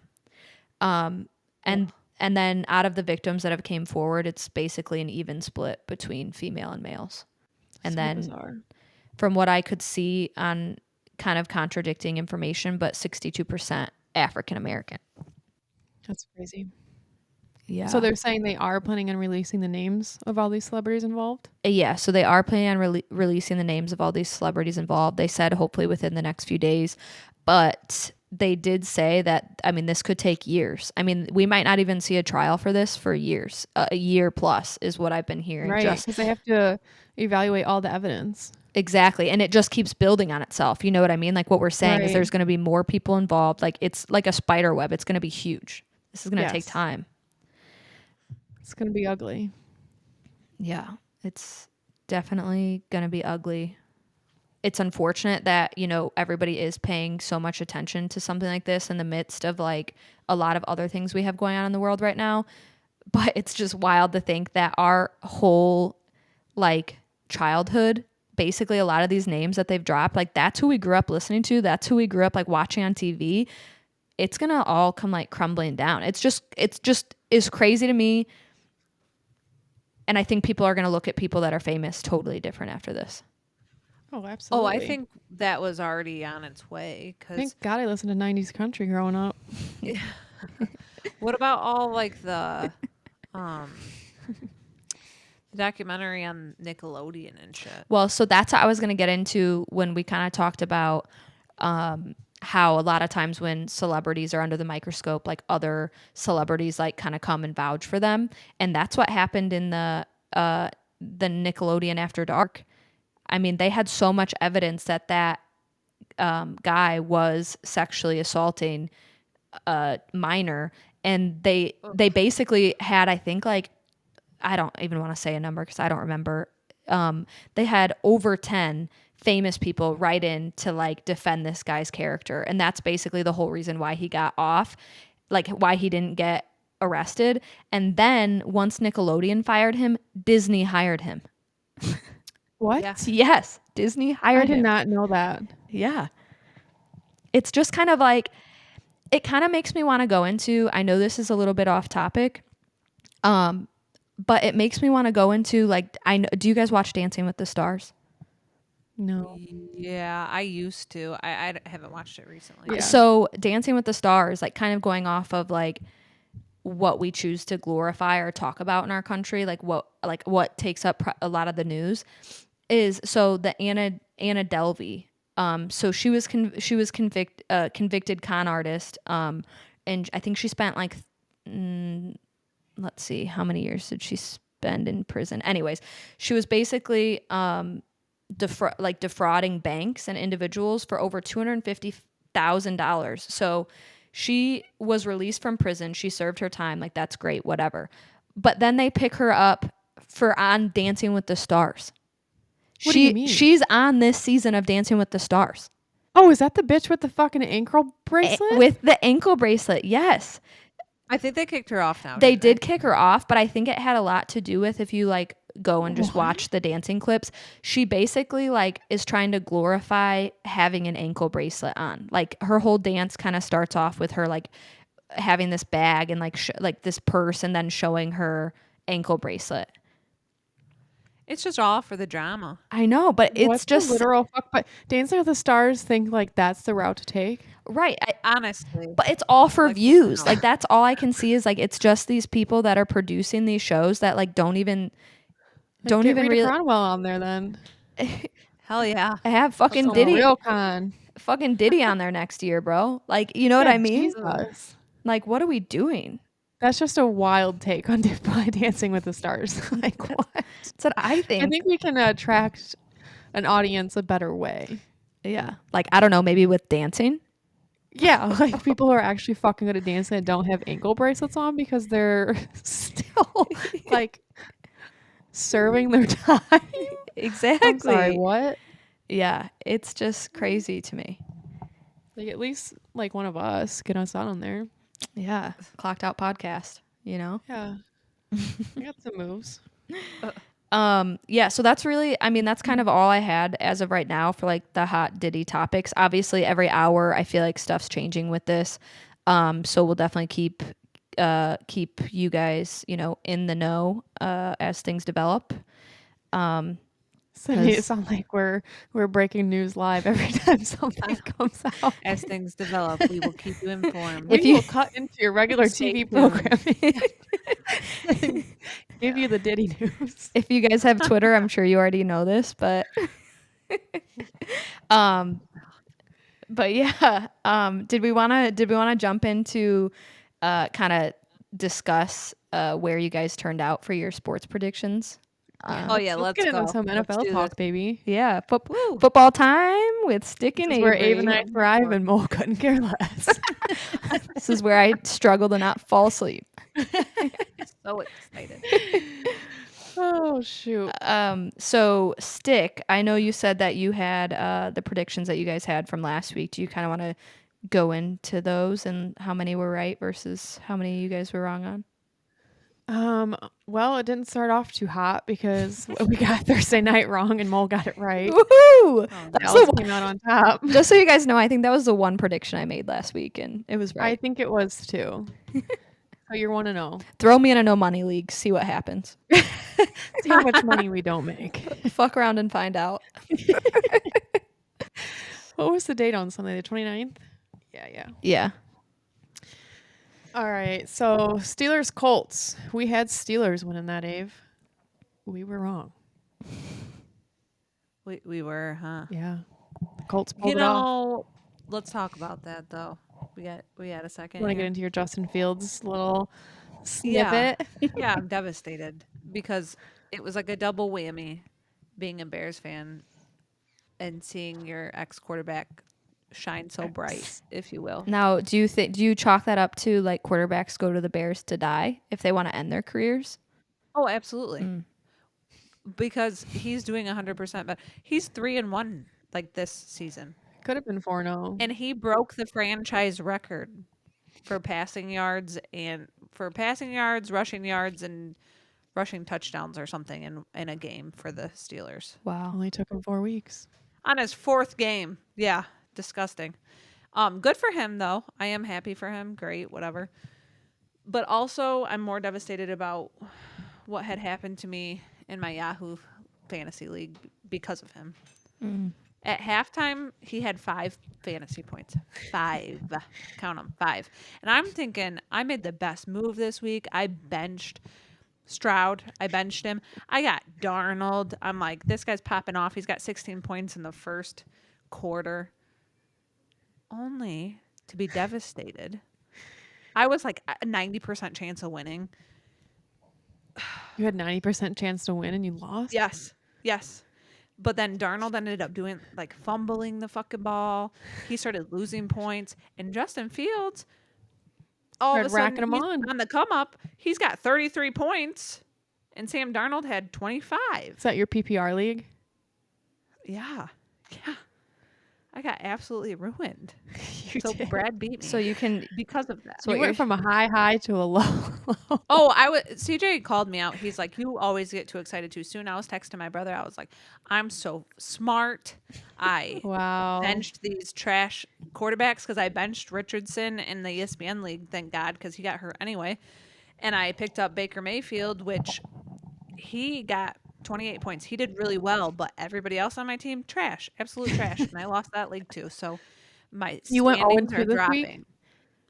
And then out of the victims that have came forward, it's basically an even split between female and males. And So then bizarre. from what I could see on kind of contradicting information, but 62% African American. That's crazy. Yeah. So they're saying they are planning on releasing the names of all these celebrities involved? Yeah, so they are planning on releasing the names of all these celebrities involved. They said hopefully within the next few days, but they did say that, I mean, this could take years. I mean, we might not even see a trial for this for years. A year plus is what I've been hearing. Right. Because they have to evaluate all the evidence. Exactly. And it just keeps building on itself. You know what I mean? Like what we're saying is Right. there's going to be more people involved. Like it's like a spider web. It's going to be huge. This is going to take Yes. time. It's going to be ugly. Yeah, it's definitely going to be ugly. It's unfortunate that, everybody is paying so much attention to something like this in the midst of like a lot of other things we have going on in the world right now. But it's just wild to think that our whole like childhood, basically a lot of these names that they've dropped, like that's who we grew up listening to. That's who we grew up like watching on TV. It's going to all come like crumbling down. It's just is crazy to me. And I think people are going to look at people that are famous totally different after this. Oh, absolutely. Oh, I think that was already on its way. Because Thank God I listened to 90s country growing up. what about all like the documentary on Nickelodeon and shit? Well, so that's how I was going to get into when we kind of talked about how a lot of times when celebrities are under the microscope, like other celebrities like kind of come and vouch for them. And that's what happened in the Nickelodeon After Dark. I mean, they had so much evidence that guy was sexually assaulting a minor, and they basically had, I think, like, I don't even want to say a number because I don't remember. They had over 10 famous people write in to like defend this guy's character, and that's basically the whole reason why he got off, like why he didn't get arrested. And then once Nickelodeon fired him, Disney hired him. What? Yeah. Yes, Disney I hired did him. not know that. Yeah. It's just kind of like, it kind of makes me want to go into, I know this is a little bit off topic, but it makes me want to go into like, do you guys watch Dancing with the Stars? No. Yeah, I used to. I haven't watched it recently. Yeah. So Dancing with the Stars, like kind of going off of like what we choose to glorify or talk about in our country, like what takes up a lot of the news is, so the Anna Delvey, so she was convicted con artist, and I think she spent like let's see, how many years did she spend in prison? Anyways, she was basically defrauding banks and individuals for over $250,000. So she was released from prison. She served her time. Like, that's great, whatever. But then they pick her up on Dancing with the Stars. What do you mean? She's on this season of Dancing with the Stars. Oh, is that the bitch with the fucking ankle bracelet? With the ankle bracelet, yes. I think they kicked her off now. They did kick her off, but I think it had a lot to do with, if you like go and just What? watch the dancing clips, she basically like is trying to glorify having an ankle bracelet on. Like, her whole dance kind of starts off with her like having this bag and like like this purse, and then showing her ankle bracelet. It's just all for the drama. I know, but it's What's just the literal fuck. But Dancing with the Stars think like that's the route to take. right. Honestly. But it's all for Like, views. no. Like, that's all I can see is like, it's just these people that are producing these shows that like don't even Get Rita really Cronwell on there then. Hell yeah. have fucking Some Diddy real con. on there next year, bro. Like, you know what I mean? Jesus. Like, what are we doing? That's just a wild take on Dancing with the Stars. Like, what? That's what I think. I think we can attract an audience a better way. Yeah. Like, I don't know, maybe with dancing. Yeah, like people who are actually fucking good at dancing and don't have ankle bracelets on because they're still like serving their time. Exactly. I'm sorry, what? Yeah. It's just crazy to me. Like, at least like one of us get us on there. Yeah. Clocked Out podcast, you know? Yeah. I got some moves. Yeah, so that's really, I mean, that's kind of all I had as of right now for like the hot Diddy topics. Obviously, every hour I feel like stuff's changing with this. So we'll definitely keep you guys, you know, in the know as things develop. So it sounds like we're breaking news live every time something comes out. As things develop, we will keep you informed. If We you- will cut into your regular Stay TV tuned. programming. Give you the Diddy news. If you guys have Twitter, I'm sure you already know this, but yeah, did we want to jump into kind of discuss where you guys turned out for your sports predictions? Oh yeah, let's get go. into some Let's NFL do talk, this. baby. Yeah, football time with Stick and This is where Abe and Avery. I thrive and Mo couldn't care less. This is where I struggle to not fall asleep. So excited. Oh shoot. So Stick, I know you said that you had the predictions that you guys had from last week. Do you kind of want to go into those and how many were right versus how many you guys were wrong on? Well, it didn't start off too hot because we got Thursday night wrong and Mo got it right. Woohoo! That was came out on top. Just so you guys know, I think that was the one prediction I made last week, and it was I right. think it was too. So you're 1-0. Throw me in a no money league, see what happens. See how much money we don't make. Fuck around and find out. What was the date on Sunday? The 29th? Yeah. Yeah. All right. So Steelers Colts. We had Steelers winning that, Ave. We were wrong. We were, huh? Yeah. The Colts pulled You it off. know, let's talk about that though. We had a second. Want to get here. into your Justin Fields little Yeah. snippet? Yeah, I'm devastated because it was like a double whammy being a Bears fan and seeing your ex quarterback shine so bright, if you will. Now, do you chalk that up to like quarterbacks go to the Bears to die if they want to end their careers? Oh, absolutely. Mm. Because he's doing 100% better. He's 3-1 like this season. Could have been 4-0. And he broke the franchise record for passing yards, rushing yards, and rushing touchdowns or something in a game for the Steelers. Wow. Only took him 4 weeks. On his 4th game. Yeah, disgusting. Good for him though. I am happy for him. Great, whatever. But also, I'm more devastated about what had happened to me in my Yahoo fantasy league because of him. Mm. At halftime, he had 5 fantasy points. 5. Count them, 5. And I'm thinking, I made the best move this week. I benched Stroud. I benched him. I got Darnold. I'm like, this guy's popping off. He's got 16 points in the first quarter. Only to be devastated. I was like a 90% chance of winning. You had 90% chance to win and you lost? Yes. But then Darnold ended up doing like fumbling the fucking ball. He started losing points. And Justin Fields, all of a Started sudden, racking 'em on. the come up. He's got 33 points. And Sam Darnold had 25. Is that your PPR league? Yeah. I got absolutely ruined. You So did. Brad beat me. So you can. because of that. So You what went from a high to a low. Oh, CJ called me out. He's like, you always get too excited too soon. I was texting my brother. I was like, I'm so smart. I Wow. benched these trash quarterbacks because I benched Richardson in the ESPN league, thank God, because he got hurt anyway. And I picked up Baker Mayfield, which he got 28 points. He did really well, but everybody else on my team, trash, absolute trash. And I lost that league too. So my You went standings 0-2 are this week? dropping.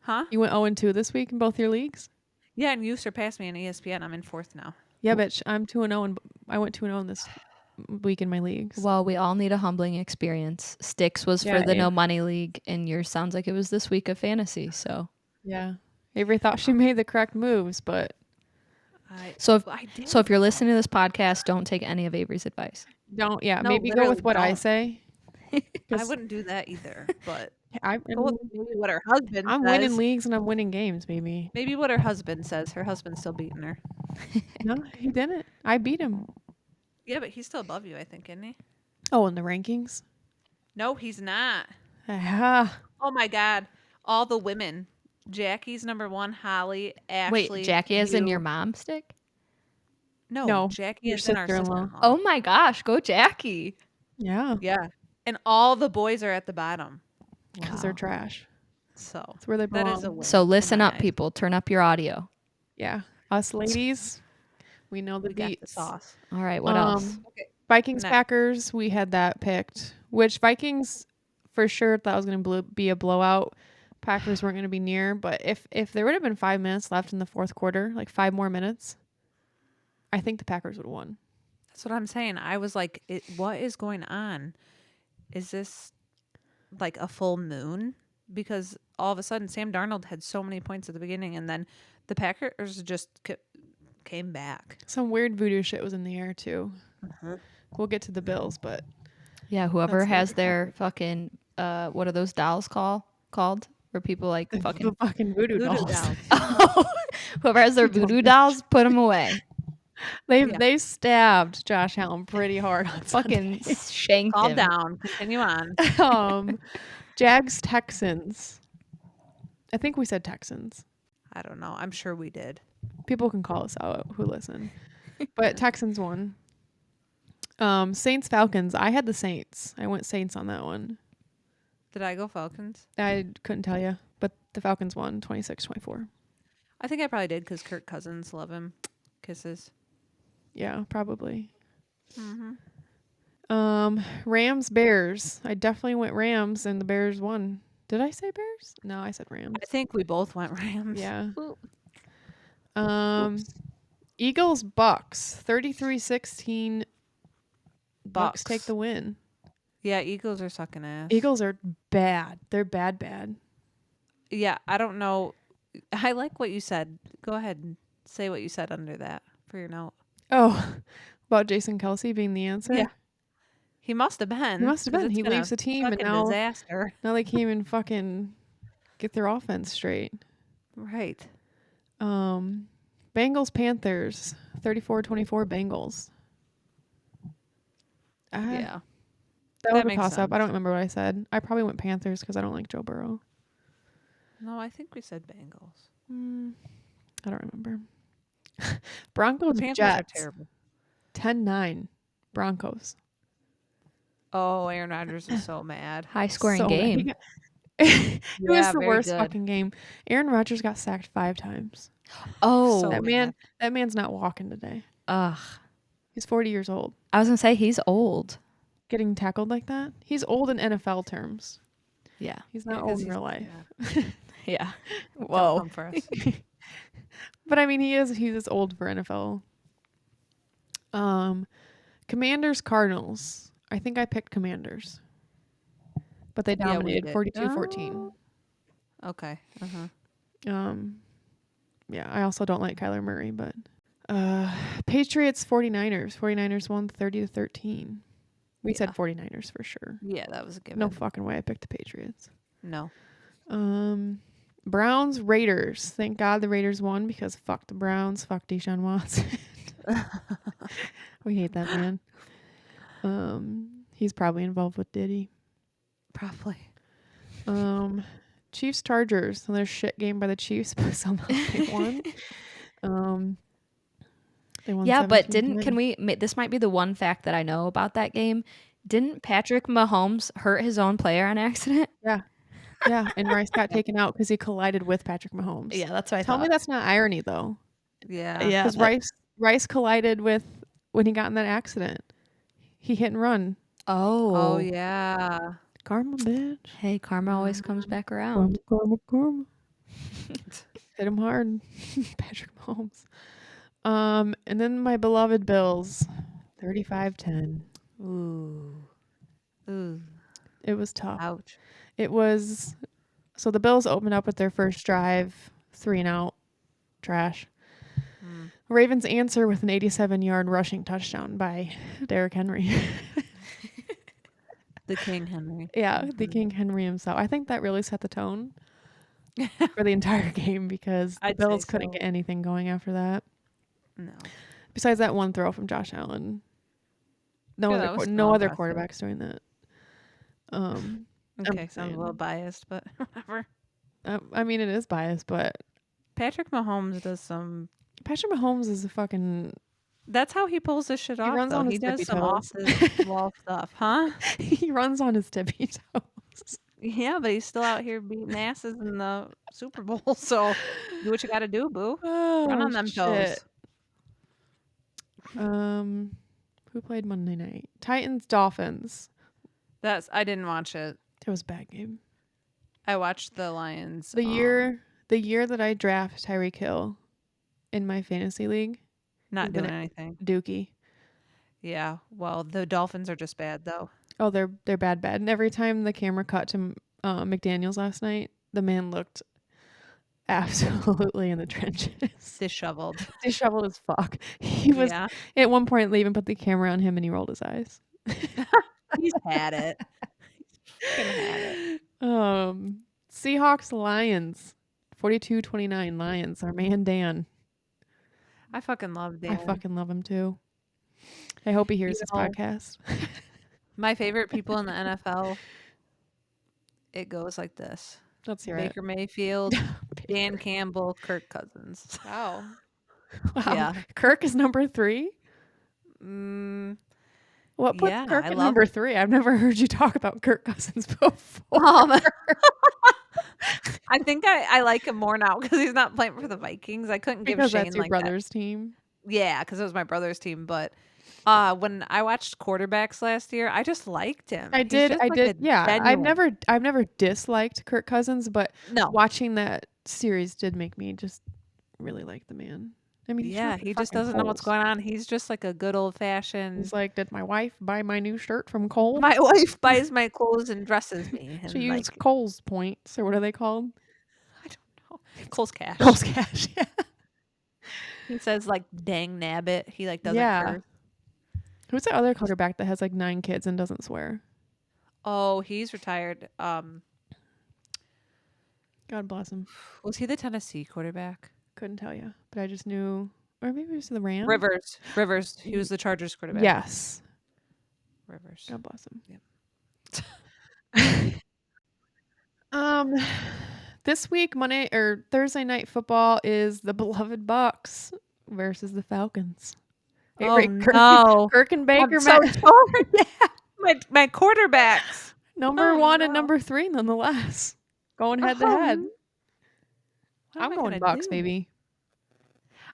Huh? You went 0-2 this week in both your leagues? Yeah, and you surpassed me in ESPN. I'm in 4th now. Yeah, bitch. I'm 2-0 and I went 2-0 in this week in my leagues. Well, we all need a humbling experience. Sticks was for Yeah, the Abe. no money league, and yours sounds like it was this week of fantasy. So Yeah. Avery thought she made the correct moves, but I did. So if you're listening to this podcast, don't take any of Avery's advice. don't. Yeah, No, maybe go literally with what I don't. say. I 'Cause wouldn't do that either, but I'm go with maybe what her husband I'm says. winning leagues and I'm winning games, maybe. Maybe what her husband says. Her husband's still beating her. No, he didn't. I beat him. Yeah, but he's still above you, I think, isn't he? Oh, in the rankings? No, he's not. Ah, Oh my God. All the women. Jackie's number 1, Holly, Ashley. Wait, Jackie is in you. your mom stick? No, Jackie your is in our sister-in-law. sister-in-law. Oh my gosh, go Jackie. yeah, Yeah. And all the boys are at the bottom. because they're trash. So That's where they that belong. is a win. So in listen my up, eyes. people. Turn up your audio. Yeah, us ladies, we know the We got the beats. sauce. All right, what else? Okay. Vikings Next. Packers, we had that picked. Which Vikings for sure thought was going to be a blowout. Packers weren't going to be near, but if there would have been 5 minutes left in the fourth quarter, like 5 more minutes, I think the Packers would have won. That's what I'm saying. I was like, what is going on? Is this like a full moon? Because all of a sudden, Sam Darnold had so many points at the beginning, and then the Packers just came back. Some weird voodoo shit was in the air too. We'll get to the Bills, but Yeah, whoever That's has like- their fucking what are those dolls called? Where people like the fucking fucking voodoo, dolls. whoever has their voodoo dolls, put them away. They stabbed Josh Allen pretty hard on Fucking Sunday. shanked Calm him. down. Continue on. Jags Texans. I think we said Texans. I don't know. I'm sure we did. People can call us out who listen. But Texans won. Saints Falcons. I had the Saints. I went Saints on that one. Did I go Falcons? I couldn't tell you, but the Falcons won 26-24. I think I probably did because Kirk Cousins, love him. Kisses. Yeah, probably. Mm-hmm. Rams Bears. I definitely went Rams and the Bears won. Did I say Bears? No, I said Rams. I think we both went Rams. Yeah. Ooh. Eagles Bucks 33-16. Bucks take the win. Yeah, Eagles are sucking ass. Eagles are bad. They're bad. Yeah, I don't know. I like what you said. Go ahead and say what you said under that for your note. Oh, about Jason Kelsey being the answer? Yeah. He must have been. He must have 'cause been. it's He been a leaves the team, and fucking now disaster. they can't even fucking get their offense straight. Right. Bengals Panthers 34-24 Bengals. Yeah. That That was a makes toss up. I sense. don't remember what I said. I probably went Panthers because I don't like Joe Burrow. No, I think we said Bengals. I don't remember. The Broncos Panthers are Jets terrible. 10-9 Broncos. Oh, Aaron Rodgers is so mad. High scoring So mad. game. It was Yeah, the very worst good. fucking game. Aaron Rodgers got sacked 5 times. Oh, So That mad. man's not walking today. ugh. He's 40 years old. I was gonna say he's old. Getting tackled like that? He's old in NFL terms. Yeah. He's not Yeah, 'cause old in he's- real life. yeah. Yeah. Don't Whoa. come for us. But I mean, he's just old for NFL. Commanders Cardinals. I think I picked Commanders. But they Yeah, we dominated did. 42-14. Okay. Yeah, I also don't like Kyler Murray, but Patriots 49ers. 49ers won 30-13. We Yeah. said 49ers for sure. Yeah, that was a given. No fucking way I picked the Patriots. No. Browns Raiders. Thank God the Raiders won because fuck the Browns, fuck Deshaun Watson. We hate that man. He's probably involved with Diddy. Probably. Chiefs Chargers. Another shit game by the Chiefs, but somehow they won. They won. Yeah, but 17-10. this might be the one fact that I know about that game. Didn't Patrick Mahomes hurt his own player on accident? Yeah, and Rice got taken out because he collided with Patrick Mahomes. Yeah, that's what I Tell thought. me that's not irony though. Yeah. Yeah, Because Rice collided with when he got in that accident. He hit and run. Oh, yeah. Karma, bitch. Hey, karma always comes back around. Karma. Hit him hard. Patrick Mahomes. And then my beloved Bills. 35-10. Ooh. It was tough. Ouch. It was so the Bills opened up with their first drive, 3 and out. Trash. Ravens answer with an 87-yard rushing touchdown by Derrick Henry. The King Henry. Yeah, the King Henry himself. I think that really set the tone for the entire game because the I'd say Bills couldn't so. get anything going after that. No. Besides that one throw from Josh Allen. No Yeah, other that was no still other impressive. quarterbacks doing that. Okay, sounds a saying. little biased, but whatever. I mean, it is biased, but Patrick Mahomes does some. Patrick Mahomes is a fucking. That's how he pulls this shit off. runs Though. on He his does tippy some toes. off the wall stuff, huh? He runs on his tippy toes. Yeah, but he's still out here beating asses in the Super Bowl. So do what you got to do, boo. Run on them toes. Who played Monday night? Titans Dolphins. I didn't watch it. It was a bad game. I watched the Lions. The year that I draft Tyreek Hill in my fantasy league, Not has been doing anything. Dookie. Yeah. Well, the Dolphins are just bad though. Oh, they're bad. And every time the camera cut to McDaniels last night, the man looked absolutely in the trenches. Disheveled. Disheveled as fuck. He was Yeah. at one point they even put the camera on him and he rolled his eyes. He's had it. He's fucking had it. Seahawks Lions. 42-29 Lions. Our man Dan. I fucking love Dan. I fucking love him too. I hope he hears You this know, podcast. My favorite people in the NFL. It goes like this: Let's hear Baker Mayfield, Dan Campbell, Kirk Cousins. it. Wow. Yeah. Kirk is number 3. What puts Yeah, Kirk I at love number it. 3? I've never heard you talk about Kirk Cousins before. I think I like him more now because he's not playing for the Vikings. I couldn't give Because Shane that's your like brother's team. that. Yeah, because it was my brother's team. But when I watched quarterbacks last year, I just liked him. I He's did. just I like did. a Yeah. genuine- I've never disliked Kirk Cousins, but No. watching that series did make me just really like the man. I mean, Yeah, he just doesn't know what's going on. He's just like a good old fashioned. He's like, did my wife buy my new shirt from Kohl's? My wife buys my clothes and dresses me. And She used like, Kohl's points, or what are they called? I don't know. Kohl's Cash. Kohl's cash. Yeah. He says like "dang nabbit." He like doesn't Yeah. curse. Who's the other quarterback that has like 9 kids and doesn't swear? Oh, he's retired. God bless him. Was he the Tennessee quarterback? Couldn't tell you, but I just knew, or maybe it was the Rams. Rivers. He was the Chargers quarterback. Yes. Rivers. God bless him. Yep. This week, Monday or Thursday night football is the beloved Bucks versus the Falcons. Hey, Oh, Ray, no. Kirk and Baker I'm so met. torn. My quarterbacks. Number Oh, 1 and no. number 3, nonetheless. Going head to Oh, head. what am I'm I going gonna Bucks, do? baby.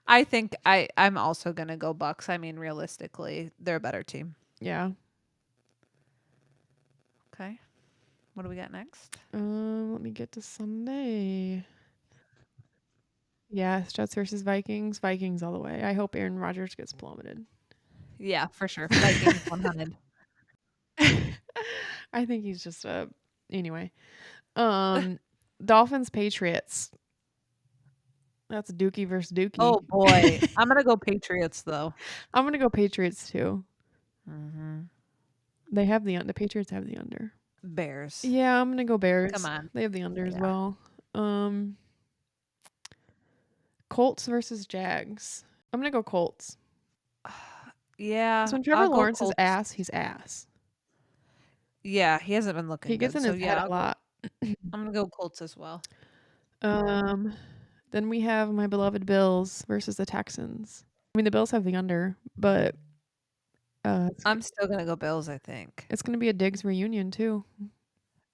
I think I'm also gonna go Bucks. I mean, realistically, they're a better team. Yeah. Okay. What do we got next? Let me get to Sunday. Yeah, Jets versus Vikings. Vikings all the way. I hope Aaron Rodgers gets plummeted. Yeah, for sure. Vikings 100. I think he's just anyway. Dolphins Patriots. That's Dookie versus Dookie. Oh boy, I'm gonna go Patriots though. I'm gonna go Patriots too. Mm-hmm. The Patriots have the under. Bears. Yeah, I'm gonna go Bears. Come on. They have the under as Yeah. well. Colts versus Jags. I'm gonna go Colts. Yeah. So when Trevor I'll go Lawrence is Colts. ass, he's ass. Yeah, he hasn't been looking He gets good. in So his yeah, head a lot. I'm gonna go Colts as well. Then we have my beloved Bills versus the Texans. I mean, the Bills have the under, but I'm still gonna go Bills, I think. it's gonna be a Diggs reunion too.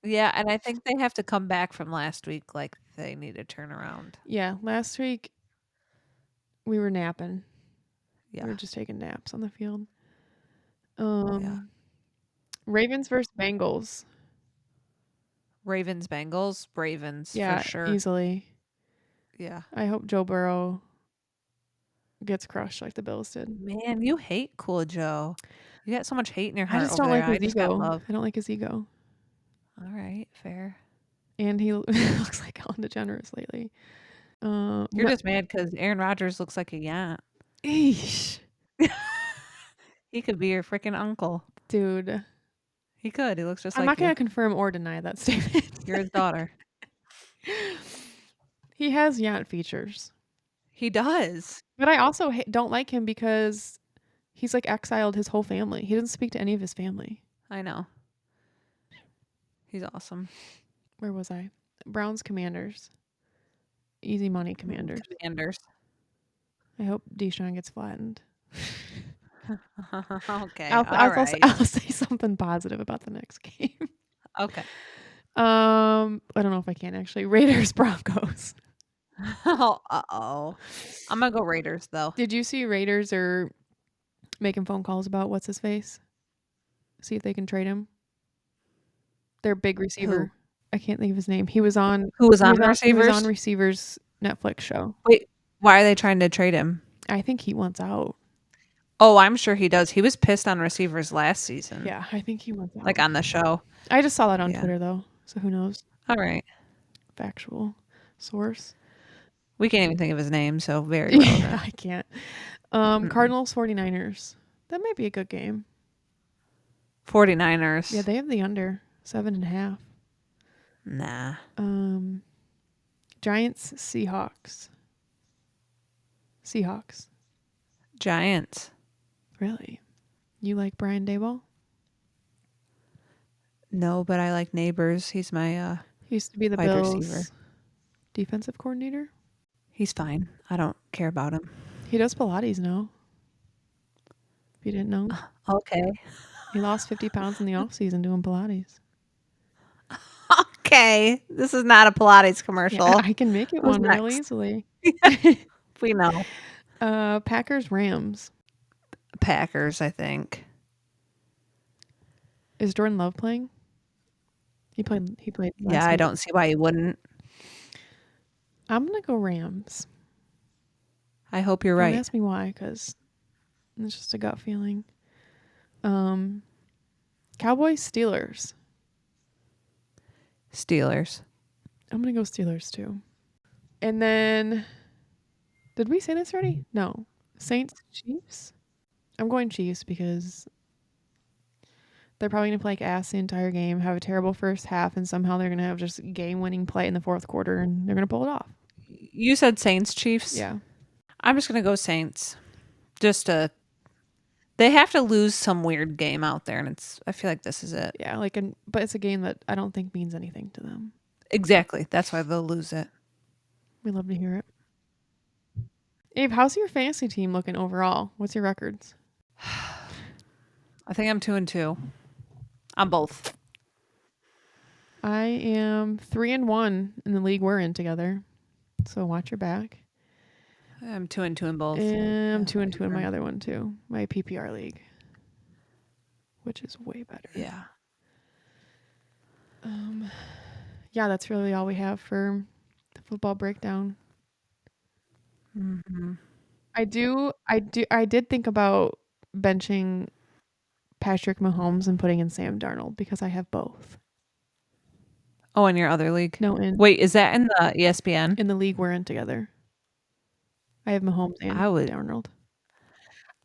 Yeah, and I think they have to come back from last week like they need to turn around. Yeah, last week we were napping. Yeah. We were just taking naps on the field. Yeah. Ravens versus Bengals. Ravens, Bengals, Ravens Yeah, for sure. easily. Yeah. I hope Joe Burrow gets crushed like the Bills did. Man, you hate Cool Joe. You got so much hate in your I heart just over don't there. like his I just got ego. love. I don't like his ego. All right, fair. And he looks like Ellen DeGeneres lately. You're just mad because Aaron Rodgers looks like a yacht. Eesh. He could be your freaking uncle. Dude. He could. He looks just I'm like not going you. to confirm or deny that statement. You're his daughter. He has yacht features. He does. But I also don't like him because he's like exiled his whole family. He doesn't speak to any of his family. I know. He's awesome. Where was I? Browns Commanders. Easy money Commanders. Commanders. I hope Deshaun gets flattened. Okay. I'll say something positive about the next game. Okay. I don't know if I can actually. Raiders Broncos. Oh, uh-oh. I'm going to go Raiders, though. Did you see Raiders are making phone calls about what's his face? See if they can trade him. Their big receiver. I can't think of his name. He was on Who was on Receivers? He was Receivers? on Receivers Netflix show. Wait, why are they trying to trade him? I think he wants out. Oh, I'm sure he does. He was pissed on Receivers last season. Yeah, I think he wants out. Like on the show. I just saw that on Yeah. Twitter though, so who knows? All right. Factual source. We can't even think of his name, so very relevant. Yeah, I can't. Cardinals 49ers. That might be a good game. 49ers. Yeah, they have the under 7.5. Nah. Giants Seahawks. Seahawks. Giants. Really? You like Brian Daboll? No, but I like Neighbors. He's my He used to be the wide Bills receiver. defensive coordinator. He's fine. I don't care about him. He does Pilates now. If you didn't know. Okay. He lost 50 pounds in the off season doing Pilates. Okay. This is not a Pilates commercial. Yeah, I can make it Who's one real next? easily. We know. Packers Rams. Packers, I think. Is Jordan Love playing? He played last Yeah, I week. don't see why you wouldn't. I'm going to go Rams. I hope you're Don't right. ask me why, because it's just a gut feeling. Cowboys Steelers. Steelers. I'm going to go Steelers too. And then, did we say this already? No. Saints Chiefs? I'm going Chiefs because They're probably going to play like ass the entire game, have a terrible first half, and somehow they're going to have just game-winning play in the fourth quarter, and they're going to pull it off. You said Saints, Chiefs? Yeah. I'm just going to go Saints. They have to lose some weird game out there, and I feel like this is it. Yeah, but it's a game that I don't think means anything to them. Exactly. That's why they'll lose it. We love to hear it. Abe, how's your fantasy team looking overall? What's your records? I think I'm 2-2 on both. I am 3-1 in the league we're in together. So watch your back. I'm 2-2 in both. And I'm 2-2 in my other one too. My PPR league. Which is way better. Yeah. Yeah, that's really all we have for the football breakdown. Mm-hmm. I did think about benching Patrick Mahomes and putting in Sam Darnold because I have both. Oh, in your other league? No, Wait, is that in the ESPN? in the league we're in together. I have Mahomes and Darnold.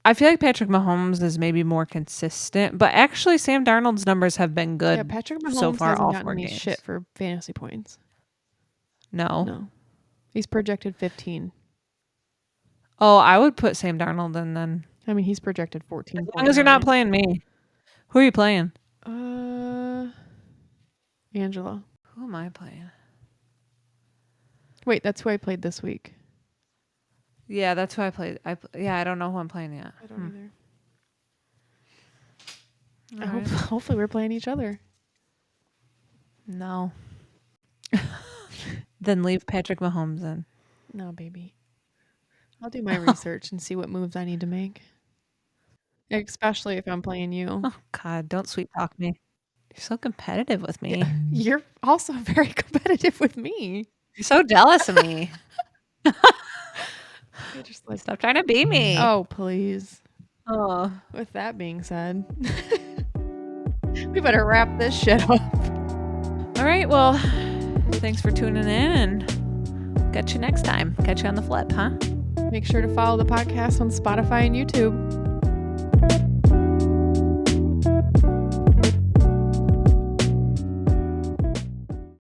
I feel like Patrick Mahomes is maybe more consistent, but actually Sam Darnold's numbers have been good. Yeah, Patrick Mahomes so far, hasn't all gotten 4 me games. shit for fantasy points. No. He's projected 15. Oh, I would put Sam Darnold in then. I mean, he's projected 14. As long as you're not playing me. Who are you playing? Angela. Who am I playing? Wait, that's who I played this week. Yeah, that's who I played. I don't know who I'm playing yet. I don't either. All right. Hopefully we're playing each other. No. Then leave Patrick Mahomes in. No, baby. I'll do my research and see what moves I need to make. Especially if I'm playing you. Oh, God, don't sweet talk me. You're so competitive with me. You're also very competitive with me. You're so jealous of me. I just like, Stop trying to beat me. oh, please. Oh. With that being said, we better wrap this shit up. All right, well, thanks for tuning in, and catch you next time. Catch you on the flip, huh? Make sure to follow the podcast on Spotify and YouTube.